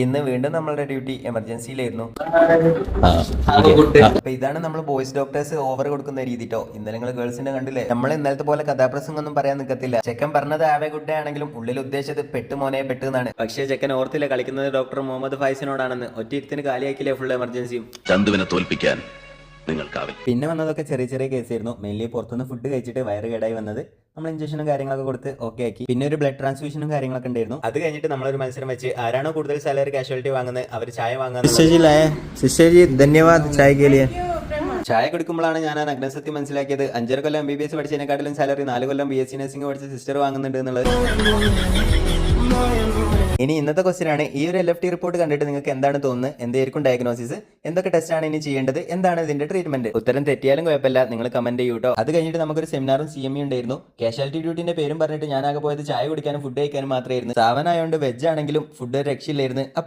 ഇന്ന് വീണ്ടും നമ്മളുടെ ഡ്യൂട്ടി എമർജൻസിയിലായിരുന്നു. അപ്പൊ ഇതാണ് നമ്മൾ ബോയ്സ് ഡോക്ടേഴ്സ് ഓവർ കൊടുക്കുന്ന രീതി ട്ടോ. ഇന്നലെ നിങ്ങൾ ഗേൾസിനെ കണ്ടില്ലേ? നമ്മൾ ഇന്നലത്തെ പോലെ കഥാപ്രസംഗം ഒന്നും പറയാൻ നിൽക്കത്തില്ല. ചെക്കൻ പറഞ്ഞത് ആവേ ഗുഡ് ആണെങ്കിലും ഉള്ളിൽ ഉദ്ദേശിച്ചത് പെട്ട് മോനെ പെട്ട് എന്നാണ്. പക്ഷേ ചെക്കൻ ഓർത്തില്ല കളിക്കുന്നത് ഡോക്ടർ മുഹമ്മദ് ഫൈസിനോടാണെന്ന്. ഒറ്റയിരുത്തിന് കാലിയാക്കില്ലേ ഫുൾ എമർജൻസിയും. ചന്തുവിനെ തോൽപ്പിക്കാൻ നിങ്ങൾക്കാവില്ല. പിന്നെ വന്നതൊക്കെ ചെറിയ ചെറിയ കേസായിരുന്നു. മെയിൻലി പുറത്തുനിന്ന് ഫുഡ് കഴിച്ചിട്ട് വയറ് കേടായി വന്നത്. നമ്മൾ ഇഞ്ചക്ഷനും കാര്യങ്ങളൊക്കെ കൊടുത്ത് ഓക്കെ ആക്കി. പിന്നെ ഒരു ബ്ലഡ് ട്രാൻസ്ഫ്യൂഷനും കാര്യങ്ങളൊക്കെ ഉണ്ടായിരുന്നു. അത് കഴിഞ്ഞിട്ട് നമ്മളൊരു മത്സരം വെച്ച് ആരാണോ കൂടുതൽ സാലറി കാഷ്വാലിറ്റി വാങ്ങുന്നത് അവർ ചായ വാങ്ങാൻ. ധന്യവാദ് ചായ ചായ കുടിക്കുമ്പോഴാണ് ഞാൻ ആ നഗ്നസത്യം മനസ്സിലാക്കിയത്. 5.5 കൊല്ലം MBBS പഠിച്ചതിനെക്കാട്ടിലും സാലറി 4 കൊല്ലം BSc നഴ്സിംഗ് പഠിച്ച സിസ്റ്റർ വാങ്ങുന്നുണ്ട് എന്നുള്ളത്. ഇനി ഇന്നത്തെ ക്വസ്റ്റ്യൻ ആണ്. ഈ ഒരു LFT റിപ്പോർട്ട് കണ്ടിട്ട് നിങ്ങൾക്ക് എന്താണ് തോന്നുന്നത്? എന്തായിരിക്കും ഡയഗ്നോസിസ്? എന്തൊക്കെ ടെസ്റ്റ് ആണ് ഇനി ചെയ്യേണ്ടത്? എന്താണ് ഇതിന്റെ ട്രീറ്റ്മെന്റ്? ഉത്തരം തെറ്റിയാലും കുഴപ്പമില്ല, നിങ്ങൾ കമന്റ് ചെയ്യൂട്ടോ. അത് കഴിഞ്ഞിട്ട് നമുക്കൊരു സെമിനാറും CME ഉണ്ടായിരുന്നു. കാഷ്വാലിറ്റി ഡ്യൂട്ടിന്റെ പേരും പറഞ്ഞിട്ട് ഞാനാകെ പോയത് ചായ കുടിക്കാനും ഫുഡ് കഴിക്കാനും മാത്രമായിരുന്നു. സാവനായോണ്ട് വെജ് ആണെങ്കിലും ഫുഡ് രക്ഷയില്ലായിരുന്നു.